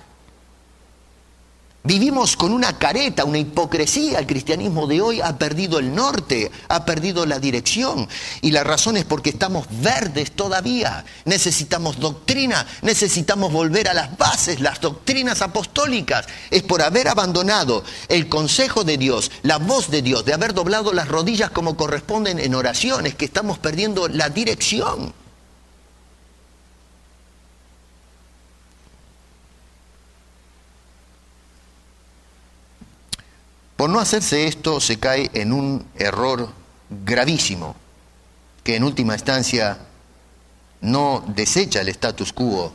Vivimos con una careta, una hipocresía. El cristianismo de hoy ha perdido el norte, ha perdido la dirección. Y la razón es porque estamos verdes todavía. Necesitamos doctrina, necesitamos volver a las bases, las doctrinas apostólicas. Es por haber abandonado el consejo de Dios, la voz de Dios, de haber doblado las rodillas como corresponden en oraciones, que estamos perdiendo la dirección. Por no hacerse esto, se cae en un error gravísimo, que en última instancia no desecha el status quo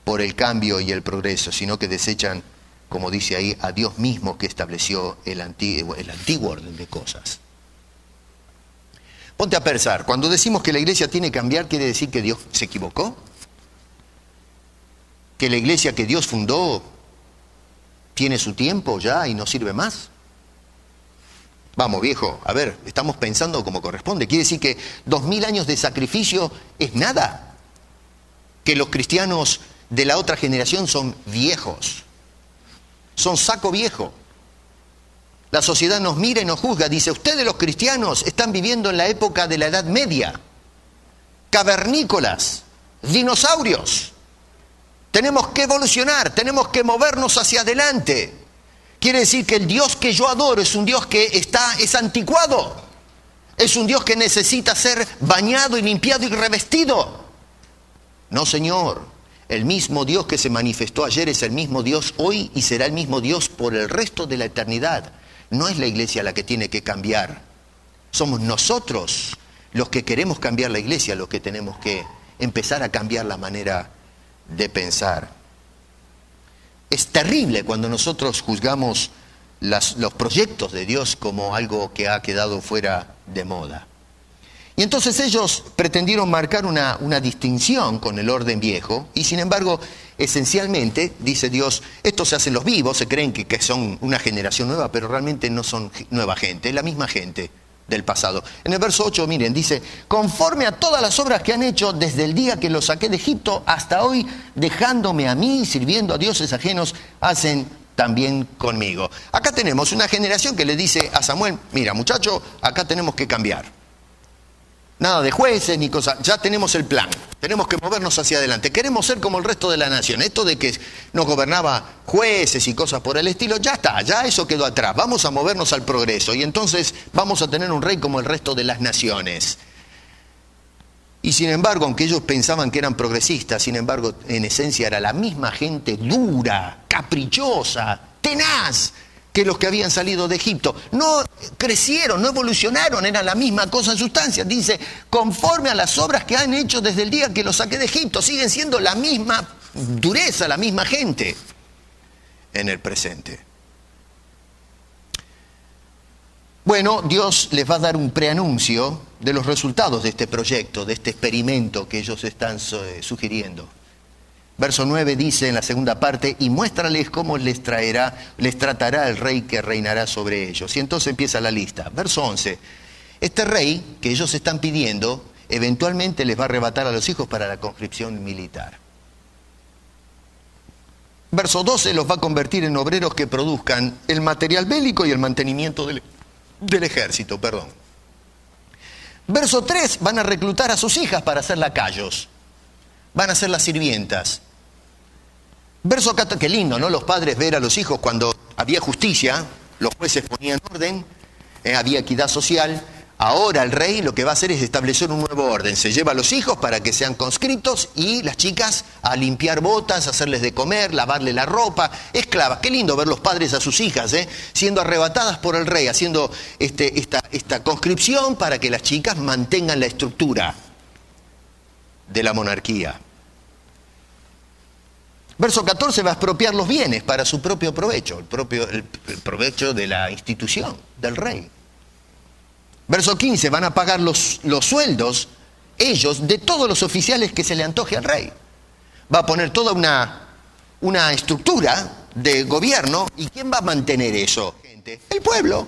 por el cambio y el progreso, sino que desechan, como dice ahí, a Dios mismo que estableció el antiguo orden de cosas. Ponte a pensar, cuando decimos que la iglesia tiene que cambiar, ¿quiere decir que Dios se equivocó? ¿Que la iglesia que Dios fundó tiene su tiempo ya y no sirve más? Vamos, viejo, a ver, estamos pensando como corresponde. ¿Quiere decir que 2000 años de sacrificio es nada? ¿Que los cristianos de la otra generación son viejos? Son saco viejo. La sociedad nos mira y nos juzga. Dice, ustedes los cristianos están viviendo en la época de la Edad Media. Cavernícolas, dinosaurios. Tenemos que evolucionar, tenemos que movernos hacia adelante. Quiere decir que el Dios que yo adoro es un Dios que es anticuado. Es un Dios que necesita ser bañado y limpiado y revestido. No, Señor. El mismo Dios que se manifestó ayer es el mismo Dios hoy y será el mismo Dios por el resto de la eternidad. No es la iglesia la que tiene que cambiar. Somos nosotros los que queremos cambiar la iglesia, los que tenemos que empezar a cambiar la manera de pensar. Es terrible cuando nosotros juzgamos los proyectos de Dios como algo que ha quedado fuera de moda. Y entonces ellos pretendieron marcar una distinción con el orden viejo, y sin embargo, esencialmente, dice Dios, esto se hacen los vivos, se creen que son una generación nueva, pero realmente no son nueva gente, es la misma gente del pasado. En el verso 8, miren, dice, conforme a todas las obras que han hecho desde el día que los saqué de Egipto hasta hoy, dejándome a mí, sirviendo a dioses ajenos, hacen también conmigo. Acá tenemos una generación que le dice a Samuel, mira muchacho, acá tenemos que cambiar. Nada de jueces ni cosas, ya tenemos el plan, tenemos que movernos hacia adelante. Queremos ser como el resto de la nación. Esto de que nos gobernaba jueces y cosas por el estilo, ya está, ya eso quedó atrás. Vamos a movernos al progreso y entonces vamos a tener un rey como el resto de las naciones. Y sin embargo, aunque ellos pensaban que eran progresistas, sin embargo, en esencia era la misma gente dura, caprichosa, tenaz, que los que habían salido de Egipto. No crecieron, no evolucionaron, era la misma cosa en sustancia. Dice, conforme a las obras que han hecho desde el día que los saqué de Egipto, siguen siendo la misma dureza, la misma gente en el presente. Bueno, Dios les va a dar un preanuncio de los resultados de este proyecto, de este experimento que ellos están sugiriendo. Verso 9 dice en la segunda parte, y muéstrales cómo les tratará el rey que reinará sobre ellos. Y entonces empieza la lista. Verso 11, este rey que ellos están pidiendo, eventualmente les va a arrebatar a los hijos para la conscripción militar. Verso 12 los va a convertir en obreros que produzcan el material bélico y el mantenimiento del ejército, perdón. Verso 3, van a reclutar a sus hijas para ser lacayos. Van a ser las sirvientas. Verso 14, qué lindo, ¿no? Los padres ver a los hijos cuando había justicia, los jueces ponían orden, había equidad social. Ahora el rey lo que va a hacer es establecer un nuevo orden. Se lleva a los hijos para que sean conscriptos y las chicas a limpiar botas, a hacerles de comer, lavarle la ropa, esclavas. Qué lindo ver los padres a sus hijas, siendo arrebatadas por el rey, haciendo esta conscripción para que las chicas mantengan la estructura de la monarquía. Verso 14 va a expropiar los bienes para su propio provecho, el provecho de la institución, del rey. Verso 15, van a pagar los sueldos, ellos, de todos los oficiales que se le antoje al rey. Va a poner toda una estructura de gobierno. ¿Y quién va a mantener eso? El pueblo.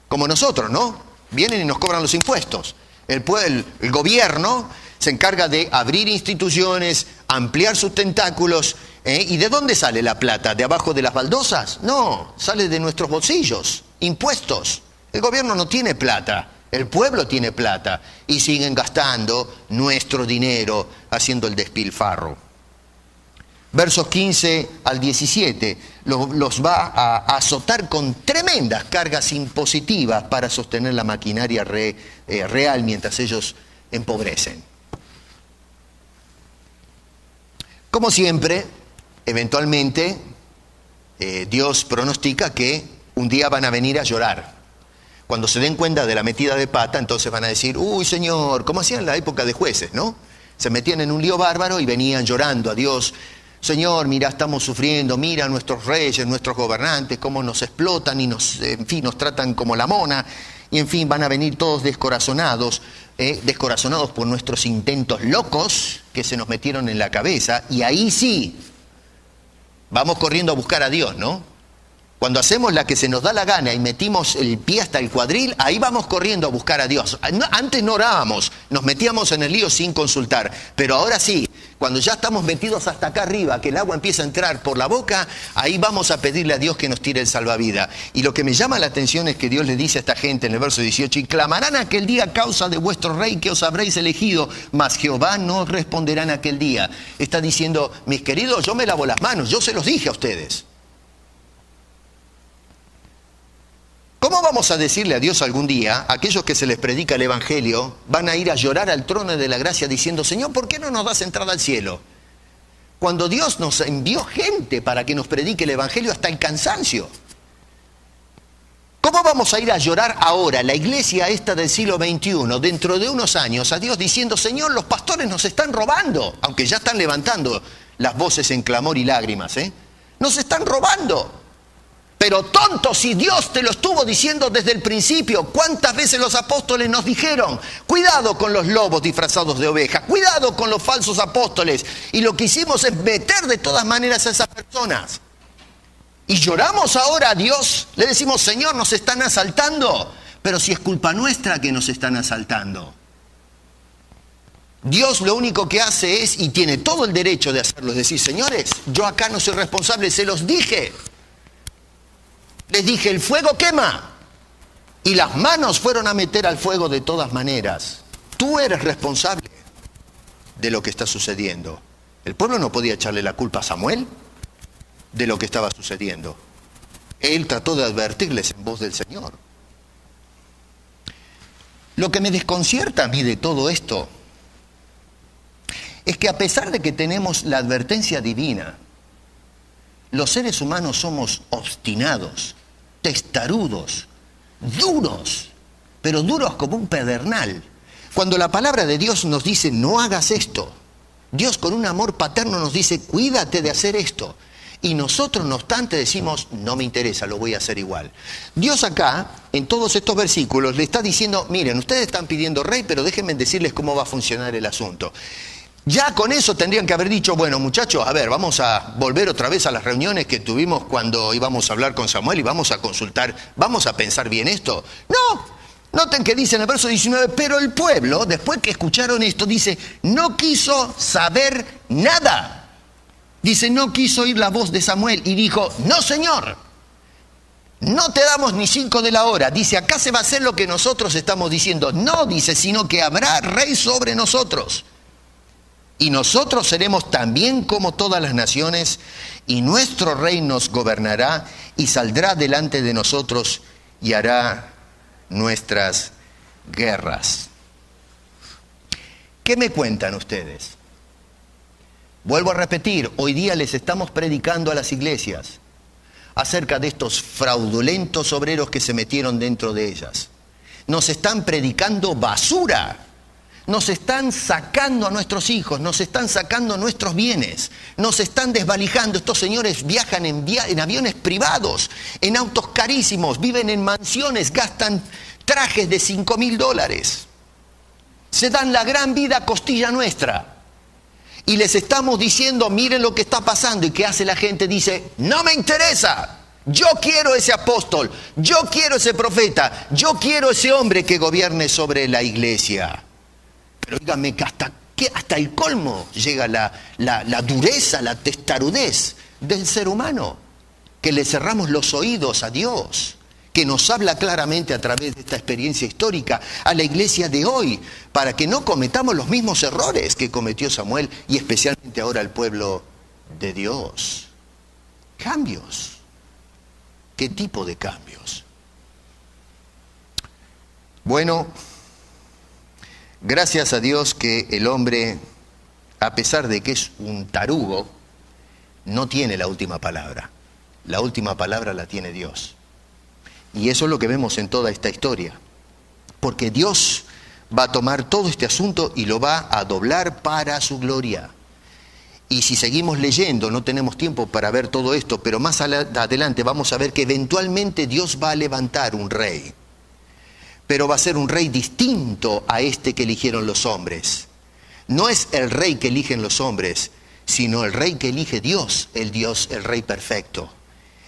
Como nosotros, ¿no? Vienen y nos cobran los impuestos. El gobierno se encarga de abrir instituciones, ampliar sus tentáculos. ¿Y de dónde sale la plata? ¿De abajo de las baldosas? No, sale de nuestros bolsillos, impuestos. El gobierno no tiene plata, el pueblo tiene plata y siguen gastando nuestro dinero haciendo el despilfarro. Versos 15 al 17 los va a azotar con tremendas cargas impositivas para sostener la maquinaria real mientras ellos empobrecen. Como siempre, eventualmente, Dios pronostica que un día van a venir a llorar. Cuando se den cuenta de la metida de pata, entonces van a decir, uy Señor, como hacían en la época de jueces, ¿no? Se metían en un lío bárbaro y venían llorando a Dios. Señor, mira, estamos sufriendo, mira a nuestros reyes, nuestros gobernantes, cómo nos explotan y nos tratan como la mona. Y en fin, van a venir todos descorazonados por nuestros intentos locos que se nos metieron en la cabeza. Y ahí sí, vamos corriendo a buscar a Dios, ¿no? Cuando hacemos la que se nos da la gana y metimos el pie hasta el cuadril, ahí vamos corriendo a buscar a Dios. Antes no orábamos, nos metíamos en el lío sin consultar. Pero ahora sí, cuando ya estamos metidos hasta acá arriba, que el agua empieza a entrar por la boca, ahí vamos a pedirle a Dios que nos tire el salvavidas. Y lo que me llama la atención es que Dios le dice a esta gente en el verso 18, y clamarán aquel día a causa de vuestro rey que os habréis elegido, mas Jehová no os responderá en aquel día. Está diciendo, mis queridos, yo me lavo las manos, yo se los dije a ustedes. ¿Cómo vamos a decirle a Dios algún día, aquellos que se les predica el Evangelio, van a ir a llorar al trono de la gracia diciendo, Señor, ¿por qué no nos das entrada al cielo? Cuando Dios nos envió gente para que nos predique el Evangelio hasta el cansancio. ¿Cómo vamos a ir a llorar ahora, la iglesia esta del siglo XXI, dentro de unos años, a Dios diciendo, Señor, los pastores nos están robando, aunque ya están levantando las voces en clamor y lágrimas, Nos están robando. Pero tonto, si Dios te lo estuvo diciendo desde el principio. ¿Cuántas veces los apóstoles nos dijeron: cuidado con los lobos disfrazados de ovejas, cuidado con los falsos apóstoles? Y lo que hicimos es meter de todas maneras a esas personas. Y lloramos ahora a Dios, le decimos: Señor, nos están asaltando. Pero si es culpa nuestra que nos están asaltando. Dios lo único que hace es, y tiene todo el derecho de hacerlo, es decir: señores, yo acá no soy responsable, se los dije. Les dije: el fuego quema. Y las manos fueron a meter al fuego de todas maneras. Tú eres responsable de lo que está sucediendo. El pueblo no podía echarle la culpa a Samuel de lo que estaba sucediendo. Él trató de advertirles en voz del Señor. Lo que me desconcierta a mí de todo esto es que, a pesar de que tenemos la advertencia divina, los seres humanos somos obstinados, testarudos, duros, pero duros como un pedernal. Cuando la palabra de Dios nos dice: no hagas esto, Dios con un amor paterno nos dice: cuídate de hacer esto. Y nosotros, no obstante, decimos: no me interesa, lo voy a hacer igual. Dios acá, en todos estos versículos, le está diciendo: miren, ustedes están pidiendo rey, pero déjenme decirles cómo va a funcionar el asunto. Ya con eso tendrían que haber dicho: bueno, muchachos, a ver, vamos a volver otra vez a las reuniones que tuvimos cuando íbamos a hablar con Samuel y vamos a consultar, vamos a pensar bien esto. No, noten que dice en el verso 19: pero el pueblo, después que escucharon esto, dice, no quiso saber nada. Dice: no quiso oír la voz de Samuel y dijo: no, Señor, no te damos ni 5 de la hora. Dice: acá se va a hacer lo que nosotros estamos diciendo. No, dice, sino que habrá rey sobre nosotros. Y nosotros seremos también como todas las naciones, y nuestro rey nos gobernará y saldrá delante de nosotros y hará nuestras guerras. ¿Qué me cuentan ustedes? Vuelvo a repetir, hoy día les estamos predicando a las iglesias acerca de estos fraudulentos obreros que se metieron dentro de ellas. Nos están predicando basura. Nos están sacando a nuestros hijos, nos están sacando nuestros bienes, nos están desvalijando. Estos señores viajan en aviones privados, en autos carísimos, viven en mansiones, gastan trajes de $5,000. Se dan la gran vida a costilla nuestra. Y les estamos diciendo: miren lo que está pasando. ¿Y qué hace la gente? Dice: no me interesa. Yo quiero ese apóstol, yo quiero ese profeta, yo quiero ese hombre que gobierne sobre la iglesia. Pero dígame que hasta el colmo llega la dureza, la testarudez del ser humano, que le cerramos los oídos a Dios, que nos habla claramente a través de esta experiencia histórica a la iglesia de hoy, para que no cometamos los mismos errores que cometió Samuel y especialmente ahora el pueblo de Dios. Cambios. ¿Qué tipo de cambios? Bueno, gracias a Dios que el hombre, a pesar de que es un tarugo, no tiene la última palabra. La última palabra la tiene Dios. Y eso es lo que vemos en toda esta historia. Porque Dios va a tomar todo este asunto y lo va a doblar para su gloria. Y si seguimos leyendo, no tenemos tiempo para ver todo esto, pero más adelante vamos a ver que eventualmente Dios va a levantar un rey. Pero va a ser un rey distinto a este que eligieron los hombres. No es el rey que eligen los hombres, sino el rey que elige Dios, el rey perfecto.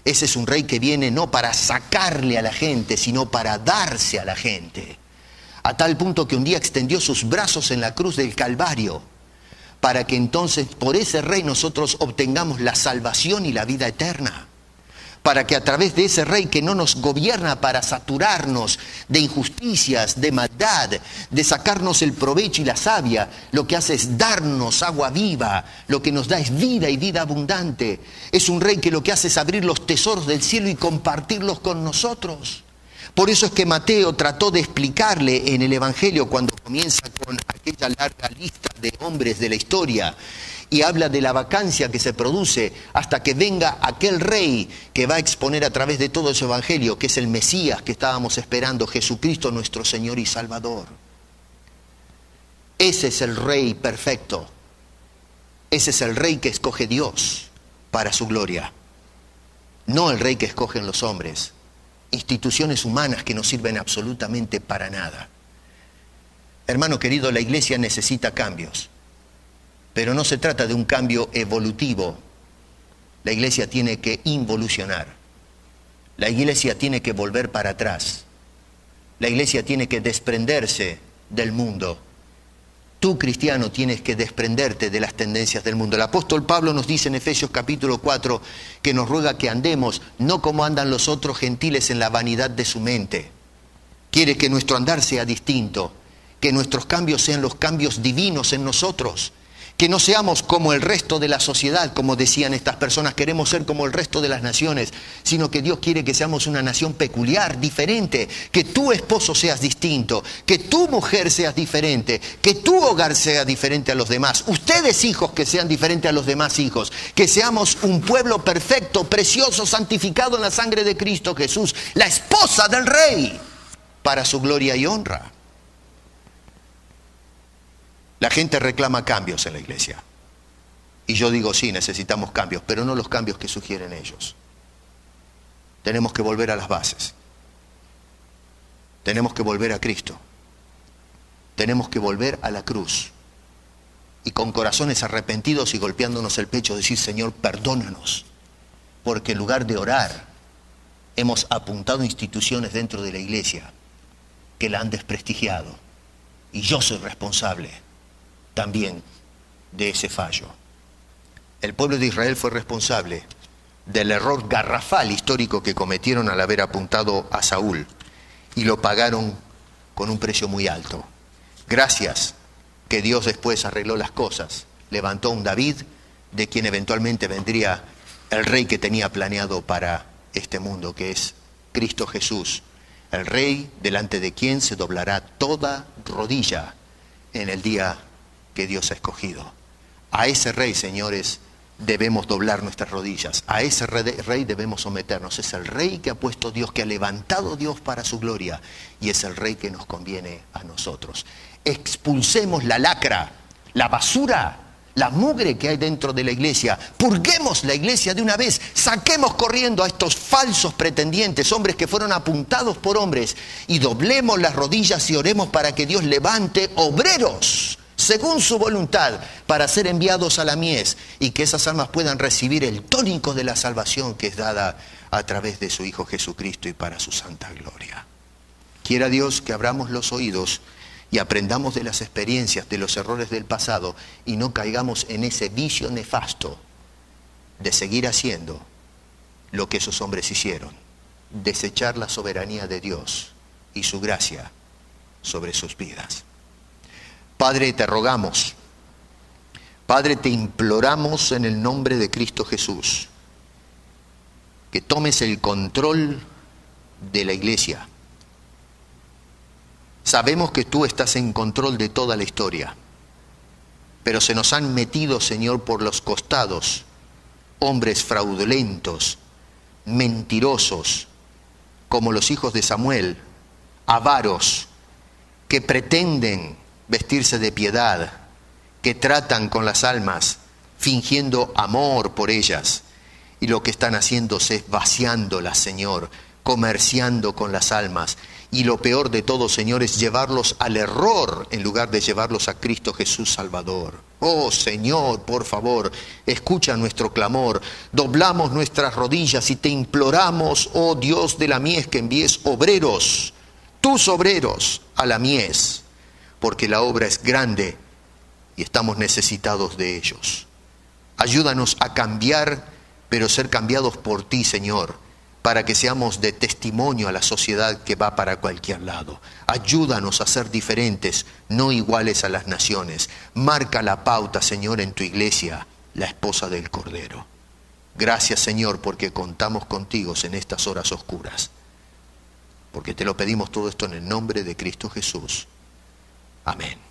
Ese es un rey que viene no para sacarle a la gente, sino para darse a la gente. A tal punto que un día extendió sus brazos en la cruz del Calvario, para que entonces por ese rey nosotros obtengamos la salvación y la vida eterna. Para que a través de ese rey que no nos gobierna para saturarnos de injusticias, de maldad, de sacarnos el provecho y la savia, lo que hace es darnos agua viva, lo que nos da es vida y vida abundante. Es un rey que lo que hace es abrir los tesoros del cielo y compartirlos con nosotros. Por eso es que Mateo trató de explicarle en el Evangelio, cuando comienza con aquella larga lista de hombres de la historia, y habla de la vacancia que se produce hasta que venga aquel rey que va a exponer a través de todo ese evangelio, que es el Mesías que estábamos esperando, Jesucristo nuestro Señor y Salvador. Ese es el rey perfecto. Ese es el rey que escoge Dios para su gloria. no el rey que escogen los hombres, instituciones humanas que no sirven absolutamente para nada. Hermano querido, la iglesia necesita cambios, pero no se trata de un cambio evolutivo. La iglesia tiene que involucionar. La iglesia tiene que volver para atrás. La iglesia tiene que desprenderse del mundo. Tú, cristiano, tienes que desprenderte de las tendencias del mundo. El apóstol Pablo nos dice en Efesios capítulo 4 que nos ruega que andemos no como andan los otros gentiles en la vanidad de su mente. Quiere que nuestro andar sea distinto, que nuestros cambios sean los cambios divinos en nosotros, que no seamos como el resto de la sociedad, como decían estas personas, queremos ser como el resto de las naciones, sino que Dios quiere que seamos una nación peculiar, diferente, que tu esposo seas distinto, que tu mujer seas diferente, que tu hogar sea diferente a los demás, ustedes hijos que sean diferentes a los demás hijos, que seamos un pueblo perfecto, precioso, santificado en la sangre de Cristo Jesús, la esposa del Rey, para su gloria y honra. La gente reclama cambios en la iglesia. Y yo digo, sí, necesitamos cambios, pero no los cambios que sugieren ellos. Tenemos que volver a las bases. Tenemos que volver a Cristo. Tenemos que volver a la cruz. Y con corazones arrepentidos y golpeándonos el pecho, decir, Señor, perdónanos. Porque en lugar de orar, hemos apuntado instituciones dentro de la iglesia que la han desprestigiado. Y yo soy responsable también de ese fallo. El pueblo de Israel fue responsable del error garrafal histórico que cometieron al haber apuntado a Saúl, y lo pagaron con un precio muy alto. Gracias que Dios después arregló las cosas, levantó un David, de quien eventualmente vendría el rey que tenía planeado para este mundo, que es Cristo Jesús, el rey delante de quien se doblará toda rodilla en el día que Dios ha escogido. A ese rey, señores, debemos doblar nuestras rodillas. A ese rey debemos someternos. Es el rey que ha puesto Dios, que ha levantado Dios para su gloria, y es el rey que nos conviene a nosotros. Expulsemos la lacra, la basura, la mugre que hay dentro de la iglesia. Purguemos la iglesia de una vez. Saquemos corriendo a estos falsos pretendientes, hombres que fueron apuntados por hombres, y doblemos las rodillas y oremos para que Dios levante obreros según su voluntad, para ser enviados a la mies, y que esas almas puedan recibir el tónico de la salvación que es dada a través de su Hijo Jesucristo y para su santa gloria. Quiera Dios que abramos los oídos y aprendamos de las experiencias, de los errores del pasado, y no caigamos en ese vicio nefasto de seguir haciendo lo que esos hombres hicieron, desechar la soberanía de Dios y su gracia sobre sus vidas. Padre, te rogamos, Padre, te imploramos en el nombre de Cristo Jesús, que tomes el control de la iglesia. Sabemos que tú estás en control de toda la historia, pero se nos han metido, Señor, por los costados hombres fraudulentos, mentirosos, como los hijos de Samuel, avaros, que pretenden vestirse de piedad, que tratan con las almas, fingiendo amor por ellas, y lo que están haciéndose es vaciándolas, Señor, comerciando con las almas, y lo peor de todo, Señor, es llevarlos al error en lugar de llevarlos a Cristo Jesús Salvador. Oh Señor, por favor, escucha nuestro clamor, doblamos nuestras rodillas y te imploramos, oh Dios de la mies, que envíes obreros, tus obreros, a la mies, porque la obra es grande y estamos necesitados de ellos. Ayúdanos a cambiar, pero ser cambiados por ti, Señor, para que seamos de testimonio a la sociedad que va para cualquier lado. Ayúdanos a ser diferentes, no iguales a las naciones. Marca la pauta, Señor, en tu iglesia, la esposa del Cordero. Gracias, Señor, porque contamos contigo en estas horas oscuras. Porque te lo pedimos todo esto en el nombre de Cristo Jesús. Amén.